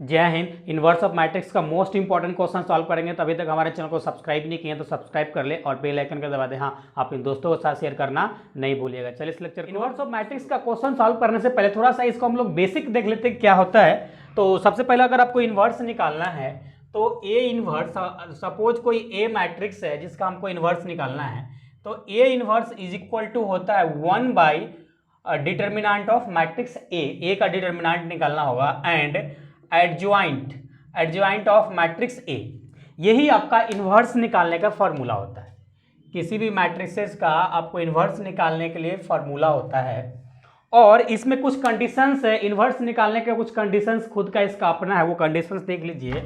जय Hind. Inverse of matrix का most important question solve करेंगे। तो अभी तक हमारे चैनल को सब्सक्राइब नहीं किए हैं तो सब्सक्राइब कर ले और बेल आइकन का दबा दें। हाँ, अपने दोस्तों के साथ शेयर करना नहीं भूलिएगा। चलिए इस लेक्चर इनवर्स ऑफ मैट्रिक्स का क्वेश्चन सॉल्व करने से पहले थोड़ा सा इसको हम लोग बेसिक देख लेते हैं क्या होता है। तो सबसे पहले अगर आपको इनवर्स निकालना है तो ए इनवर्स, सपोज कोई ए मैट्रिक्स है जिसका हमको इनवर्स निकालना है, तो A inverse is equal to होता है 1 by determinant of matrix A का डिटर्मिनेंट निकालना होगा and adjoint of matrix A. यही आपका इन्वर्स निकालने का फॉर्मूला होता है। किसी भी मैट्रिक्सेस का आपको इन्वर्स निकालने के लिए फॉर्मूला होता है और इसमें कुछ कंडीशंस है। इन्वर्स निकालने के कुछ कंडीशंस खुद का इसका अपना है, वो कंडीशंस देख लीजिए।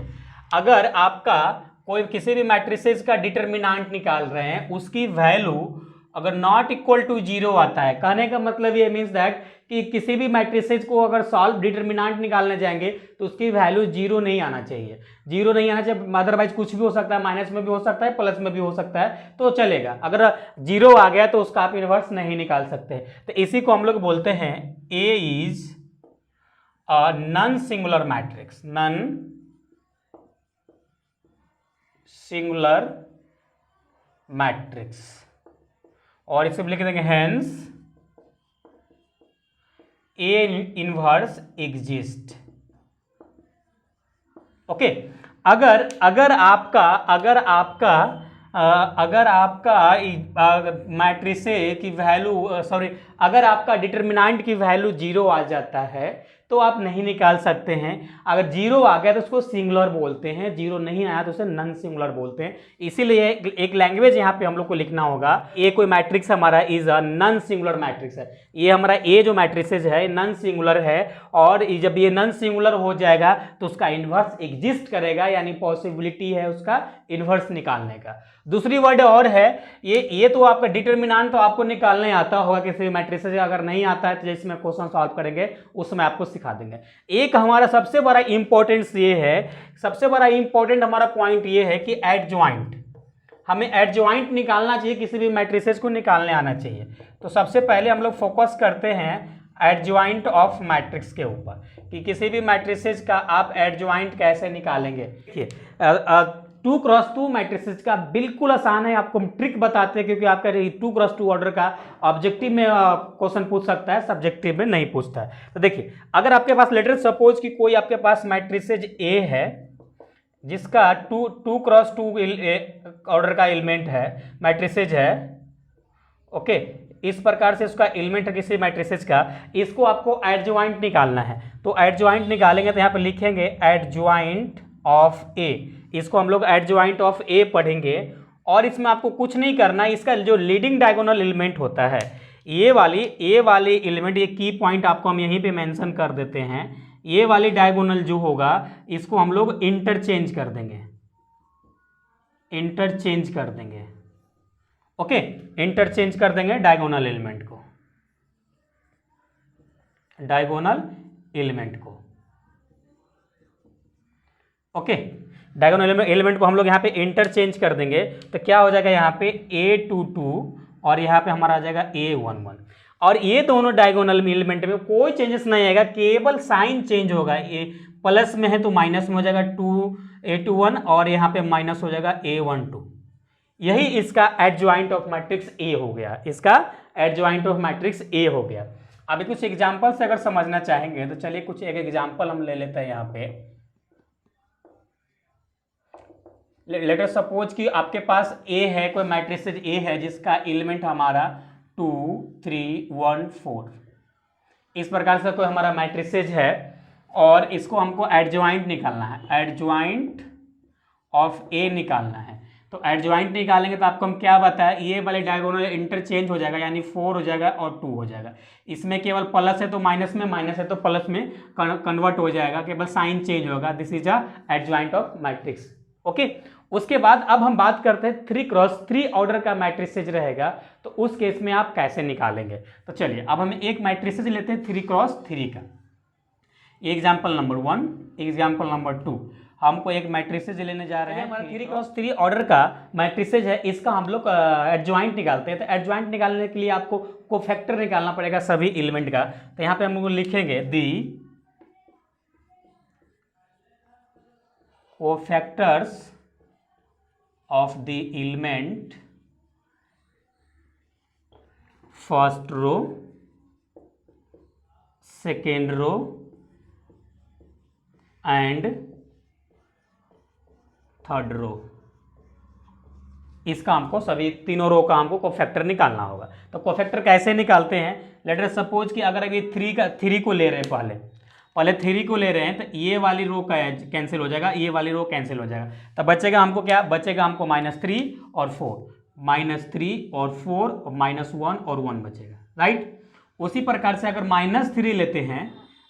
अगर आपका कोई किसी भी मैट्रिसेस का डिटर्मिनेंट निकाल रहे हैं, उसकी वैल्यू अगर नॉट इक्वल टू जीरो आता है, कहने का मतलब ये मीन्स दैट कि किसी भी मैट्रिसेस को अगर सॉल्व डिटर्मिनेंट निकालने जाएंगे तो उसकी वैल्यू जीरो नहीं आना चाहिए। जीरो नहीं आना चाहिए, अदरवाइज कुछ भी हो सकता है, माइनस में भी हो सकता है, प्लस में भी हो सकता है, तो चलेगा। अगर जीरो आ गया तो उसका आप इनवर्स नहीं निकाल सकते। तो इसी को हम लोग बोलते हैं A is a non singular matrix, non singular matrix. और इसे लिख देंगे hence A inverse exist. Okay, अगर आपका मैट्रिसे की वैल्यू अगर आपका डिटर्मिनेंट की वैल्यू जीरो आ जाता है तो आप नहीं निकाल सकते हैं। अगर जीरो आ गया तो उसको सिंगुलर बोलते हैं, जीरो नहीं आया तो उसे नॉन सिंगुलर बोलते हैं। इसीलिए एक लैंग्वेज यहाँ पे हम लोग को लिखना होगा। ए कोई मैट्रिक्स हमारा is a non singular matrix है। ये हमारा ए जो मैट्रिक्स है नॉन सिंगुलर है और जब ये नॉन सिंगुलर हो जाएगा तो उसका इन्वर्स एग्जिस्ट करेगा, यानी पॉसिबिलिटी है उसका इन्वर्स निकालने का। दूसरी वर्ड और है, ये तो आपका डिटर्मिनेंट तो आपको निकालने आता होगा किसी भी मैट्रिक्स से। अगर नहीं आता है तो जैसे मैं क्वेश्चन सॉल्व करेंगे उसमें आपको सिखा देंगे। एक हमारा सबसे बड़ा इंपॉर्टेंस ये है, सबसे बड़ा इंपॉर्टेंट हमारा पॉइंट ये है कि एडजॉइंट, हमें एडजॉइंट निकालना चाहिए, किसी भी मैट्रिसेस को निकालने आना चाहिए। तो सबसे पहले हम लोग फोकस करते हैं एडजॉइंट ऑफ मैट्रिक्स के ऊपर कि किसी भी मैट्रिसेस का आप एडजॉइंट कैसे निकालेंगे। देखिए 2x2 मैट्रिसेस का बिल्कुल आसान है, आपको हम ट्रिक बताते हैं क्योंकि आपका 2x2 ऑर्डर का ऑब्जेक्टिव में क्वेश्चन पूछ सकता है, सब्जेक्टिव में नहीं पूछता है। तो देखिए अगर आपके पास लेटर सपोज कि कोई आपके पास मैट्रिसेज ए है जिसका 2x2 ऑर्डर का एलिमेंट है, मैट्रिसेज है। ओके, इस प्रकार से उसका एलिमेंट है किसी मैट्रिसेज का, इसको आपको एडजॉइंट निकालना है। तो एडजॉइंट निकालेंगे तो यहाँ पे लिखेंगे एडजॉइंट ऑफ ए। इसको हम लोग एडजॉइंट ऑफ ए पढ़ेंगे और इसमें आपको कुछ नहीं करना, इसका जो लीडिंग डायगोनल एलिमेंट होता है ए वाली एलिमेंट, ये की पॉइंट आपको हम यहीं पे मेंशन कर देते हैं। ये वाली डायगोनल जो होगा इसको हम लोग इंटरचेंज कर देंगे, ओके, इंटरचेंज कर देंगे डायगोनल एलिमेंट को, ओके। डायगोनल एलिमेंट को हम लोग यहाँ पे इंटरचेंज कर देंगे तो क्या हो जाएगा, यहाँ पे A22 और यहाँ पे हमारा आ जाएगा A11। और ये दोनों डायगोनल एलिमेंट में कोई चेंजेस नहीं आएगा, केवल साइन चेंज होगा। ये प्लस में है तो माइनस में हो जाएगा A21 और यहाँ पे माइनस हो जाएगा A12। यही इसका एडजॉइंट ऑफ मैट्रिक्स ए हो गया, इसका एडजॉइंट ऑफ मैट्रिक्स ए हो गया। अभी कुछ एग्जाम्पल से अगर समझना चाहेंगे तो चलिए कुछ एक एग्जाम्पल हम ले लेते हैं। यहाँ पे लेट अस सपोज कि आपके पास ए है, कोई मैट्रिसेज ए है जिसका एलिमेंट हमारा 2 3 1 4, इस प्रकार से कोई हमारा मैट्रिसेज है और इसको हमको एडजॉइंट निकालना है, एडजॉइंट ऑफ ए निकालना है। तो एडजॉइंट निकालेंगे तो आपको हम क्या बताया, ये वाले डायगोनल इंटरचेंज हो जाएगा, यानी 4 हो जाएगा और 2 हो जाएगा। इसमें केवल प्लस है तो माइनस में, माइनस है तो प्लस में कन्वर्ट हो जाएगा, केवल साइन चेंज होगा। This is a adjoint of matrix, okay. उसके बाद अब हम बात करते हैं 3x3 ऑर्डर का मैट्रिसेज रहेगा तो उस केस में आप कैसे निकालेंगे। तो चलिए अब हम एक मैट्रिसेज लेते हैं 3x3 का। एग्जाम्पल नंबर 1, एग्जाम्पल नंबर 2, हमको एक मैट्रिसेज लेने जा रहे हैं। 3x3 ऑर्डर का मैट्रिसेज है, इसका हम लोग एडजॉइंट निकालते हैं। तो एडजॉइंट निकालने के लिए आपको कोफैक्टर निकालना पड़ेगा सभी एलिमेंट का। तो यहाँ पे हम लोग लिखेंगे the cofactors of the element first row, second row and third row. इसका हमको सभी तीनों रो का हमको कोफैक्टर निकालना होगा। तो कोफैक्टर कैसे निकालते हैं? लेट अस सपोज कि अगर अभी थ्री को ले रहे हैं, पहले थ्री को ले रहे हैं, तो ये वाली रो का कैंसिल हो जाएगा, ये वाली रो कैंसिल हो जाएगा, तो बचेगा हमको क्या? बचेगा हमको -3 और 4, -3 और 4 और -1 और 1 बचेगा, राइट। उसी प्रकार से अगर -3 लेते हैं,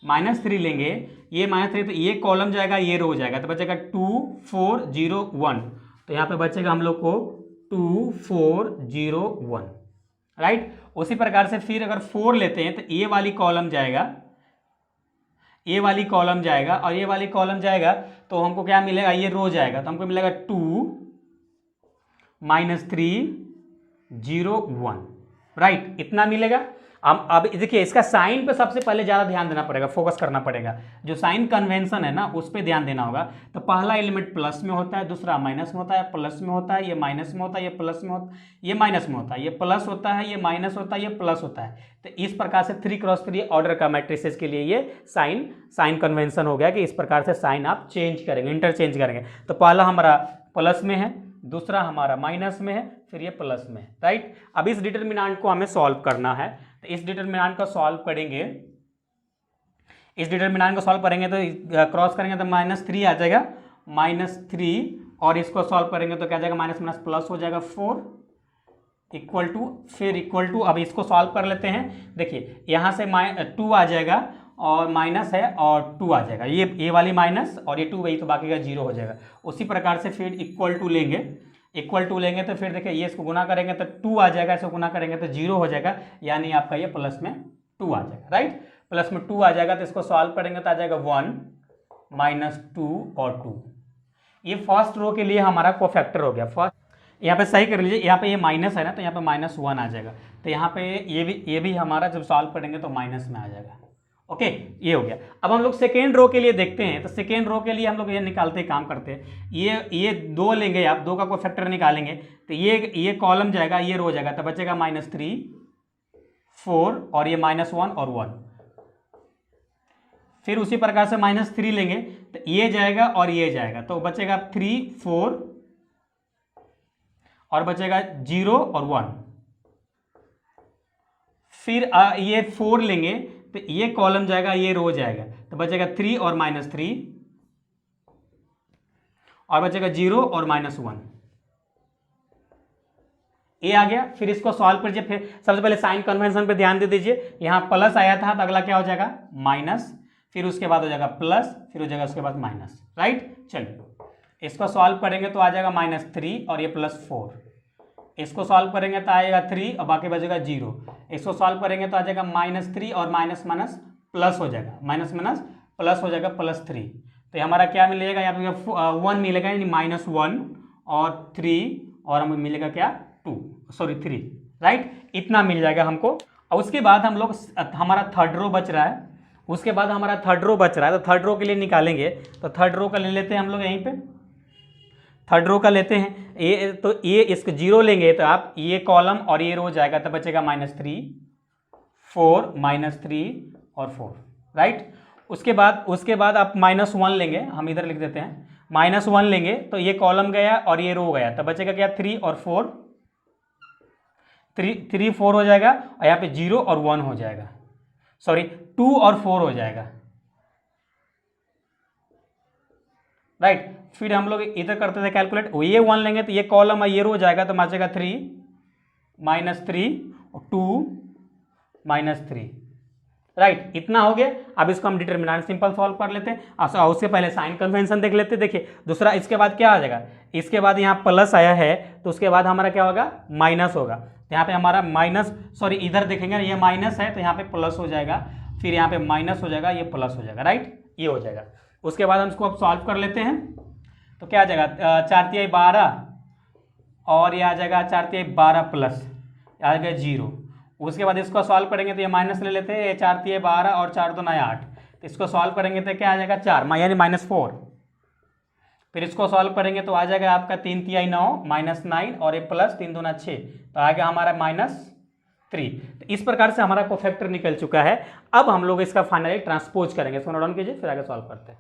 -3 लेंगे, ये -3 तो ये कॉलम जाएगा, ये रो जाएगा, तो बचेगा 2 4 0 1, तो यहाँ पे बचेगा हम लोग को 2 4 0 1, राइट। उसी प्रकार से फिर अगर 4 लेते हैं तो ये वाली कॉलम जाएगा, ये वाली कॉलम जाएगा और ये वाली कॉलम जाएगा, तो हमको क्या मिलेगा? ये रो जाएगा, तो हमको मिलेगा 2 -3 0 1, राइट। इतना मिलेगा। अब देखिए, इसका साइन पे सबसे पहले ज़्यादा ध्यान देना पड़ेगा, फोकस करना पड़ेगा। जो साइन कन्वेंशन है ना, उस पर ध्यान देना होगा। तो पहला एलिमेंट प्लस में होता है, दूसरा माइनस में होता है, प्लस में होता है, ये माइनस में होता है, ये प्लस में होता है, ये माइनस में होता है, ये प्लस होता है, ये माइनस होता है, ये प्लस होता है। तो इस प्रकार से 3x3 ऑर्डर का मैट्रिसेस के लिए ये साइन कन्वेंशन हो गया कि इस प्रकार से साइन आप चेंज करेंगे, इंटरचेंज करेंगे। तो पहला हमारा प्लस में है, दूसरा हमारा माइनस में है, फिर ये प्लस में है, राइट। अब इस डिटर्मिनेंट को हमें सॉल्व करना है। तो इस डिटर्मिनेंट को सॉल्व करेंगे, इस डिटर्मिनेंट को सॉल्व करेंगे तो क्रॉस करेंगे तो -3 आ जाएगा, -3, और इसको सॉल्व करेंगे तो क्या जाएगा? माइनस माइनस प्लस हो जाएगा 4 इक्वल टू, फिर इक्वल टू। अब इसको सॉल्व कर लेते हैं। देखिए यहाँ से 2 आ जाएगा और माइनस है और 2 आ जाएगा, ये वाली माइनस और ये 2 वही, तो बाकी का 0 हो जाएगा। उसी प्रकार से फिर इक्वल टू लेंगे, इक्वल टू लेंगे तो फिर देखिए ये इसको गुना करेंगे तो 2 आ जाएगा, इसको गुना करेंगे तो 0 हो जाएगा, यानी आपका ये प्लस में 2 आ जाएगा, राइट। प्लस में 2 आ जाएगा तो इसको सॉल्व करेंगे तो आ जाएगा 1 -2 और 2। ये फर्स्ट रो के लिए हमारा कोफैक्टर हो गया। फर्स्ट यहाँ पे सही कर लीजिए, यहाँ पे ये माइनस है ना, तो यहाँ पे -1 आ जाएगा, तो यहाँ पे ये भी हमारा जब सॉल्व करेंगे तो माइनस में आ जाएगा। ओके, ये हो गया। अब हम लोग सेकेंड रो के लिए देखते हैं। तो सेकेंड रो के लिए हम लोग ये निकालते काम करते हैं। ये 2 लेंगे, आप 2 का कोई फैक्टर निकालेंगे तो ये कॉलम जाएगा, ये रो जाएगा, तो बचेगा -3 4 और ये -1 और 1। फिर उसी प्रकार से -3 लेंगे तो ये जाएगा और ये जाएगा, तो बचेगा 3 4 और बचेगा 0 और 1। फिर ये 4 लेंगे तो ये कॉलम जाएगा, ये रो जाएगा, तो बचेगा 3 और -3 और बचेगा 0 और -1। ये आ गया। फिर इसको सॉल्व कीजिए। फिर सबसे पहले साइन कन्वेंशन पे ध्यान दे दीजिए। यहाँ प्लस आया था तो अगला क्या हो जाएगा? माइनस, फिर उसके बाद हो जाएगा प्लस, फिर हो जाएगा उसके बाद माइनस, राइट। चलिए इसको सॉल्व करेंगे तो आ जाएगा -3 और ये +4। इसको सॉल्व करेंगे तो आएगा 3 और बाकी बचेगा 0। इसको सॉल्व करेंगे तो आ जाएगा -3 और माइनस माइनस प्लस हो जाएगा, माइनस माइनस प्लस हो जाएगा +3। तो हमारा क्या मिलेगा? यहाँ पे 1 मिलेगा, यानी -1 और 3 और हमें मिलेगा क्या? 3, राइट। इतना मिल जाएगा हमको। और उसके बाद हम लोग हमारा थर्ड रो बच रहा है। उसके बाद हमारा थर्ड रो बच रहा है, तो थर्ड रो के लिए निकालेंगे। तो थर्ड रो का ले लेते हैं हम लोग, यहीं पे थर्ड रो का लेते हैं। ये इसको 0 लेंगे तो आप ये कॉलम और ये रो जाएगा, तो बचेगा -3 4 -3 और 4, राइट। उसके बाद आप -1 लेंगे, हम इधर लिख देते हैं, -1 लेंगे तो ये कॉलम गया और ये रो गया, तो बचेगा क्या? 3 और 4, 3 4 हो जाएगा और यहाँ पे 0 और 1 हो जाएगा, सॉरी 2 और 4 हो जाएगा, राइट। फिर हम लोग इधर करते थे कैलकुलेट, ये 1 लेंगे तो ये कॉलम और ये रो जाएगा, तो बचेगा 3 -3 और 2 -3, राइट। इतना हो गया। अब इसको हम डिटर्मिनेंट सिंपल सॉल्व कर लेते हैं। उससे पहले साइन कन्वेंशन देख लेते हैं। देखिए दूसरा, इसके बाद क्या आ जाएगा? इसके बाद यहाँ प्लस आया है तो उसके बाद हमारा क्या होगा? माइनस होगा। तो यहाँ पे हमारा माइनस, सॉरी इधर देखेंगे ये माइनस है तो यहाँ पे प्लस हो जाएगा, फिर यहाँ पे माइनस हो जाएगा, ये प्लस हो जाएगा, राइट। ये हो जाएगा। उसके बाद हम इसको अब सॉल्व कर लेते हैं। तो क्या आ जाएगा? 4 × 12 और ये आ जाएगा 4 × 12 प्लस आ जाएगा 0। उसके बाद इसको सॉल्व करेंगे तो ये माइनस ले लेते हैं, ये 4 × 12 और 4 × 2 = 8। तो इसको सॉल्व करेंगे तो क्या आ जाएगा? 4, यानी -4। फिर इसको सॉल्व करेंगे तो आ जाएगा आपका 3 तिहाई 9 -9 और ये प्लस 3 दूना 6, तो आ गया हमारा -3। तो इस प्रकार से हमारा कोफैक्टर निकल चुका है। अब हम लोग इसका फाइनली ट्रांसपोज करेंगे, इसको नोट डाउन कीजिए, फिर आगे सॉल्व करते हैं।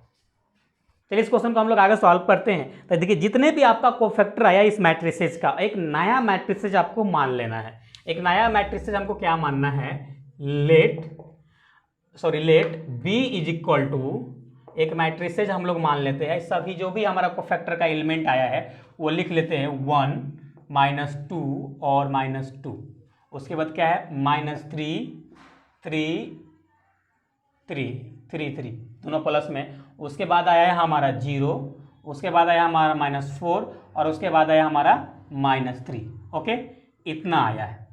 चलिए इस क्वेश्चन को हम लोग आगे सॉल्व करते हैं। तो देखिए जितने भी आपका कोफैक्टर आया इस मैट्रिसेज का, एक नया मैट्रिसेज आपको मान लेना है। एक नया मैट्रिसेज हमको क्या मानना है, let B is equal to, एक मैट्रिसेज हम लोग मान लेते हैं, सभी जो भी हमारा कोफैक्टर का एलिमेंट आया है वो लिख लेते हैं 1 -2 और -2। उसके बाद क्या है -3 3 3 3 3 दोनों प्लस में। उसके बाद आया है हमारा 0, उसके बाद आया हमारा -4 और उसके बाद आया हमारा -3। ओके, इतना आया है।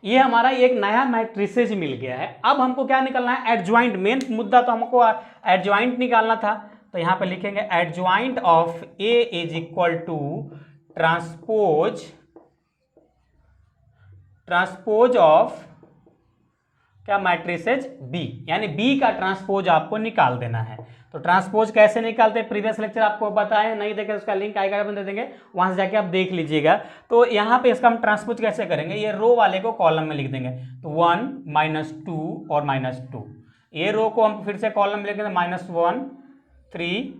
ये हमारा एक नया मैट्रिसेज मिल गया है। अब हमको क्या निकालना है, एडजॉइंट। मेन मुद्दा तो हमको एडजॉइंट निकालना था। तो यहां पे लिखेंगे adjoint of A is equal to transpose of क्या, मैट्रिसेज बी, यानी बी का ट्रांसपोज आपको निकाल देना है। तो ट्रांसपोज कैसे निकालते हैं, प्रीवियस लेक्चर आपको बताया, नहीं देखे उसका लिंक आएगा, अपन दे देंगे, वहां से जाके आप देख लीजिएगा। तो यहाँ पे इसका हम ट्रांसपोज कैसे करेंगे, ये रो वाले को कॉलम में लिख देंगे, तो 1 -2 और -2। ये रो को हम फिर से कॉलम में लिख देंगे, -1 3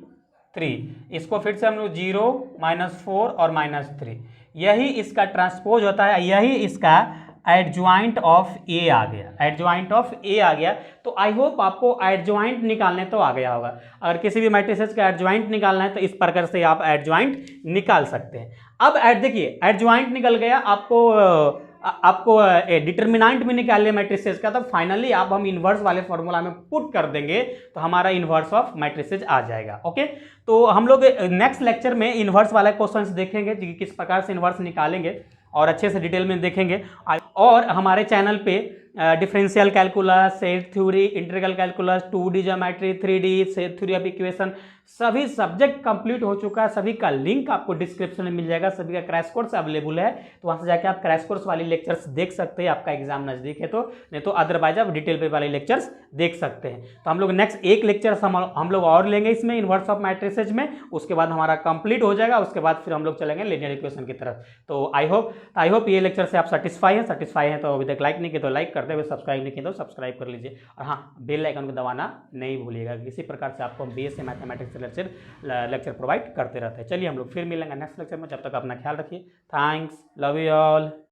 3। इसको फिर से हम लोग 0 -4 और -3। यही इसका ट्रांसपोज होता है, यही इसका एडजॉइंट ऑफ ए आ गया, एडजॉइंट ऑफ ए आ गया। तो आई होप आपको एडजॉइंट निकालने तो आ गया होगा। अगर किसी भी मैट्रिसेस का एडजॉइंट निकालना है तो इस प्रकार से आप एडजॉइंट निकाल सकते हैं। अब देखिए एडजॉइंट निकल गया, आपको डिटरमिनेंट में निकाल लिया मैट्रिसेस का, तो फाइनली आप हम इन्वर्स वाले फॉर्मूला में पुट कर देंगे तो हमारा इन्वर्स ऑफ मैट्रिसेस आ जाएगा। ओके, तो हम लोग नेक्स्ट लेक्चर में इन्वर्स वाला क्वेश्चंस देखेंगे कि किस प्रकार से इन्वर्स निकालेंगे और अच्छे से डिटेल में देखेंगे। और हमारे चैनल पे differential calculus, set theory, integral calculus, 2D geometry, 3D, set theory of equation, सभी सब्जेक्ट कंप्लीट हो चुका है। सभी का लिंक आपको डिस्क्रिप्शन में मिल जाएगा, सभी का क्रैश कोर्स अवेलेबल है, तो वहां से जाके आप क्रैश कोर्स वाली लेक्चर्स देख सकते हैं। आपका एग्जाम नजदीक है तो, नहीं तो अदरवाइज आप डिटेल पे वाले लेक्चर्स देख सकते हैं। तो हम लोग नेक्स्ट एक लेक्चर हम लोग और लेंगे इसमें इन्वर्स ऑफ मैट्रिसेज में, उसके बाद हमारा कंप्लीट हो जाएगा। उसके बाद फिर हम लोग चलेंगे लीनियर इक्वेशन की तरफ। तो आई होप ये लेक्चर से आप सेटिस्फाई हैं तो अभी तक लाइक नहीं किया तो लाइक करते हुए, सब्सक्राइब नहीं किया तो सब्सक्राइब कर लीजिए। और हाँ, बेल आइकन को दबाना नहीं भूलिएगा। इसी प्रकार से आपको BSc मैथमेटिक्स लेक्चर प्रोवाइड करते रहते हैं। चलिए हम लोग फिर मिलेंगे नेक्स्ट लेक्चर में, जब तक अपना ख्याल रखिए। Thanks, love you all.